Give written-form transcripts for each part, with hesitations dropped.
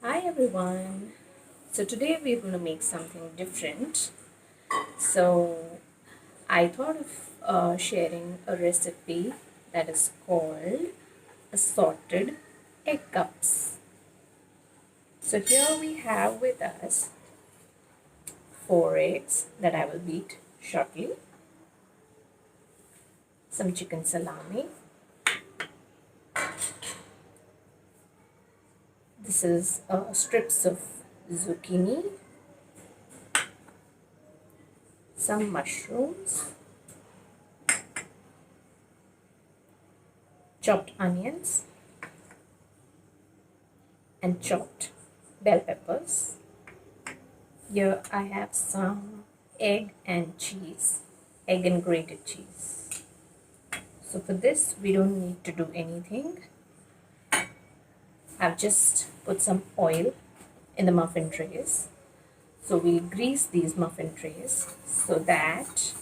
Hi everyone. So today we're going to make something different. So I thought of sharing a recipe that is called assorted egg cups. So here we have with us 4 eggs that I will beat shortly, some chicken salami. This is strips of zucchini, some mushrooms, chopped onions, and chopped bell peppers. Here I have some egg and cheese, egg and grated cheese. So for this we don't need to do anything. I've just put some oil in the muffin trays. So we'll grease these muffin trays so that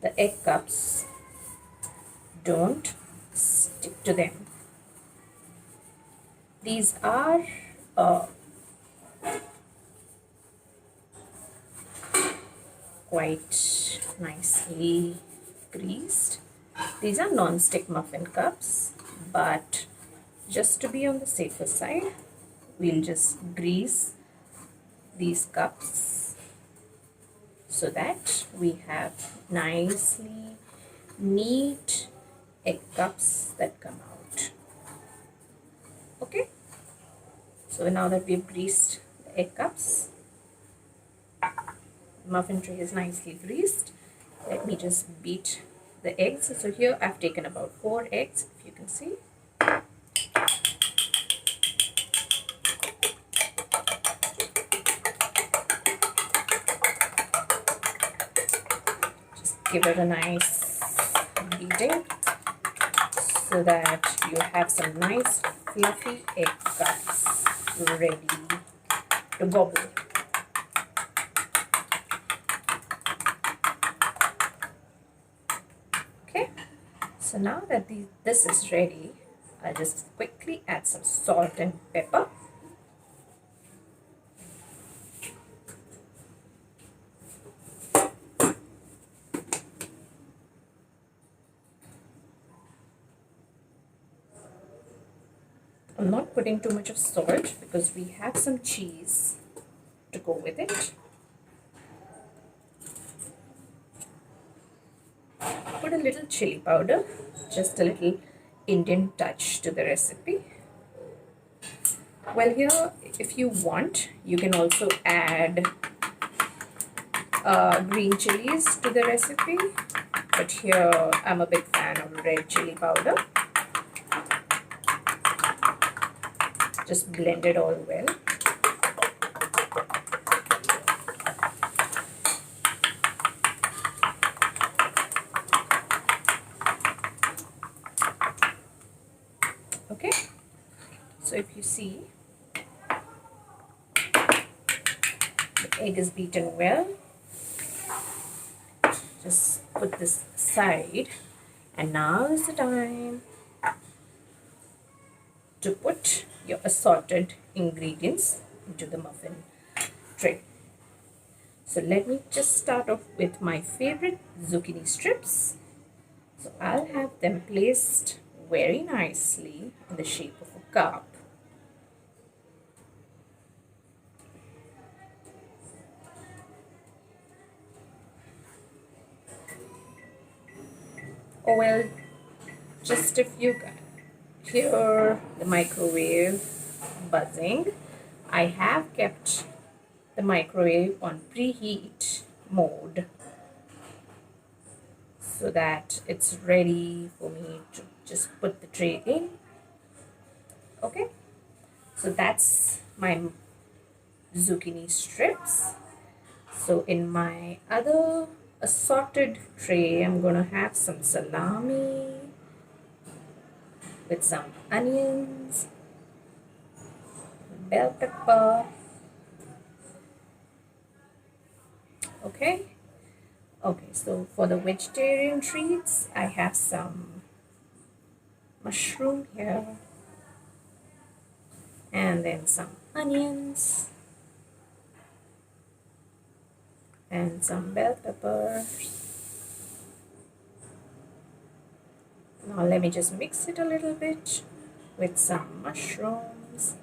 the egg cups don't stick to them. These are quite nicely greased. These are non-stick muffin cups, but just to be on the safer side, we'll just grease these cups so that we have nicely neat egg cups that come out. Okay, so now that we've greased the egg cups, the muffin tray is nicely greased. Let me just beat the eggs. So here I've taken about 4 eggs, if you can see. Just give it a nice beating so that you have some nice fluffy egg cups ready to gobble. Okay, so now that this is ready, I'll just quickly add some salt and pepper. I'm not putting too much of salt because we have some cheese to go with it. Put a little chili powder, just a little Indian touch to the recipe. Well, here, if you want, you can also add green chilies to the recipe, but here I'm a big fan of red chili powder. Just blend it all well. Okay, so if you see, the egg is beaten well. Just put this aside, and now is the time to put your assorted ingredients into the muffin tray. So let me just start off with my favorite zucchini strips. So I'll have them placed very nicely in the shape of a cup. Oh well, just if you hear the microwave buzzing, I have kept the microwave on preheat mode so that it's ready for me to just put the tray in. Okay, so that's my zucchini strips. So in my other assorted tray, I'm gonna have some salami with some onions, bell pepper. Okay, so for the vegetarian treats, I have some mushroom here and then some onions and some bell peppers. Now let me just mix it a little bit with some mushrooms.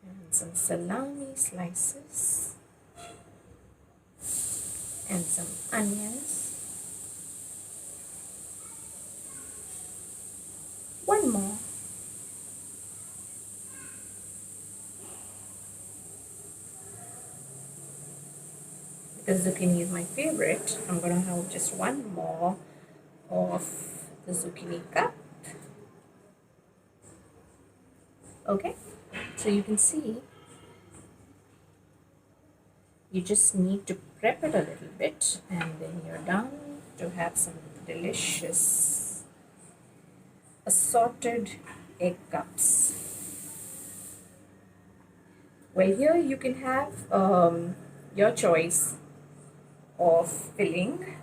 And some salami slices. And some onions. One more. Because zucchini is my favorite, I'm gonna have just one more of the zucchini cup. Okay, so you can see you just need to prep it a little bit and then you're done to have some delicious assorted egg cups. Well, here you can have your choice of filling.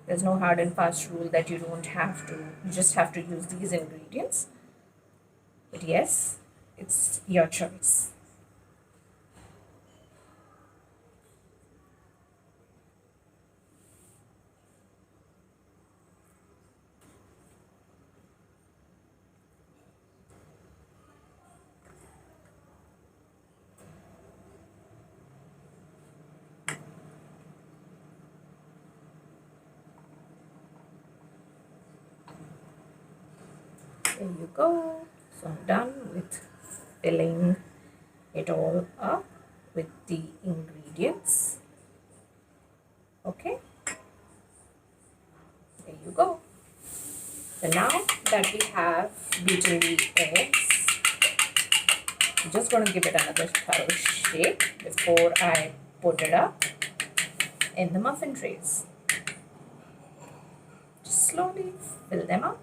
There's no hard and fast rule that you don't have to, you just have to use these ingredients. But yes, it's your choice. There you go. So I'm done with filling it all up with the ingredients. Okay, there you go. So now that we have beaten the eggs, I'm just going to give it another thorough shake before I put it up in the muffin trays. Just slowly fill them up.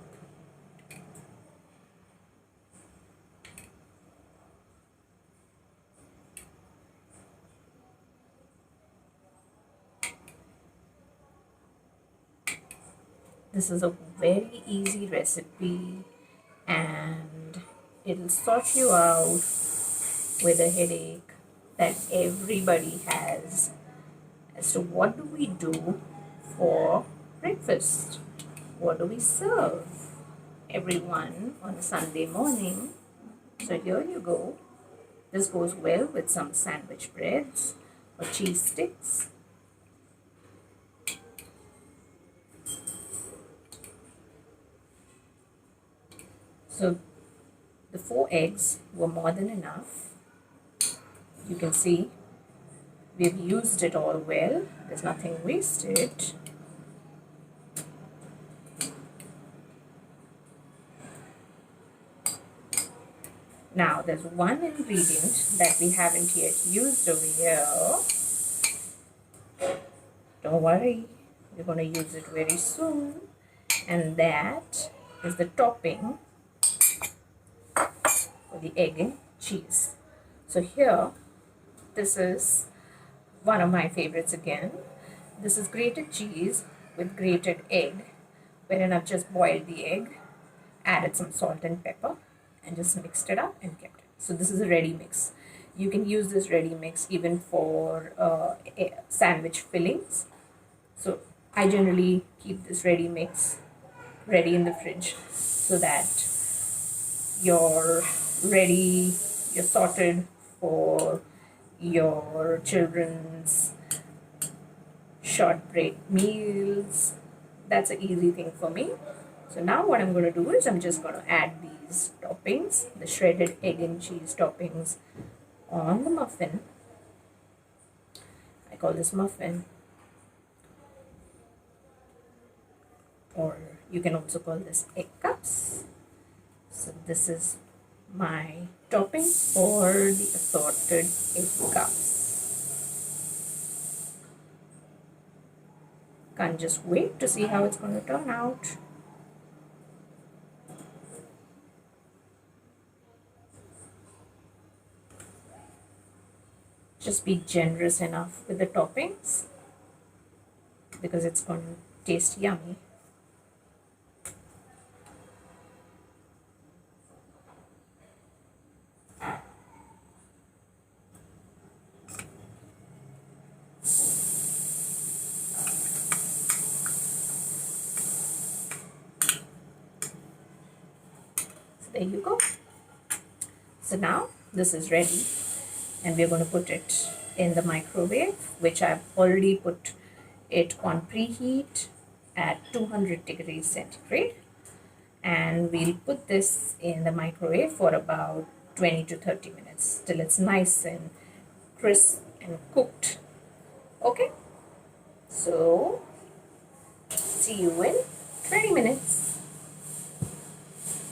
This is a very easy recipe and it'll sort you out with a headache that everybody has as to what do we do for breakfast? What do we serve everyone on a Sunday morning? So here you go. This goes well with some sandwich breads or cheese sticks. So the 4 eggs were more than enough. You can see we've used it all well. There's nothing wasted. Now there's one ingredient that we haven't yet used over here. Don't worry, we're going to use it very soon. And that is the topping for the egg and cheese. So here, this is one of my favorites again. This is grated cheese with grated egg, wherein I've just boiled the egg, added some salt and pepper, and just mixed it up and kept it. So this is a ready mix. You can use this ready mix even for sandwich fillings. So I generally keep this ready mix ready in the fridge so that you're ready, you're sorted for your children's short break meals. That's an easy thing for me. So now what I'm going to do is I'm just going to add these toppings, the shredded egg and cheese toppings on the muffin. I call this muffin, or you can also call this egg cups. So this is my topping for the assorted egg cups. Can't just wait to see how it's going to turn out. Just be generous enough with the toppings because it's going to taste yummy. There you go. So now this is ready, and we're going to put it in the microwave, which I've already put it on preheat at 200 degrees centigrade. And we'll put this in the microwave for about 20 to 30 minutes till it's nice and crisp and cooked. Okay, so see you in 20 minutes.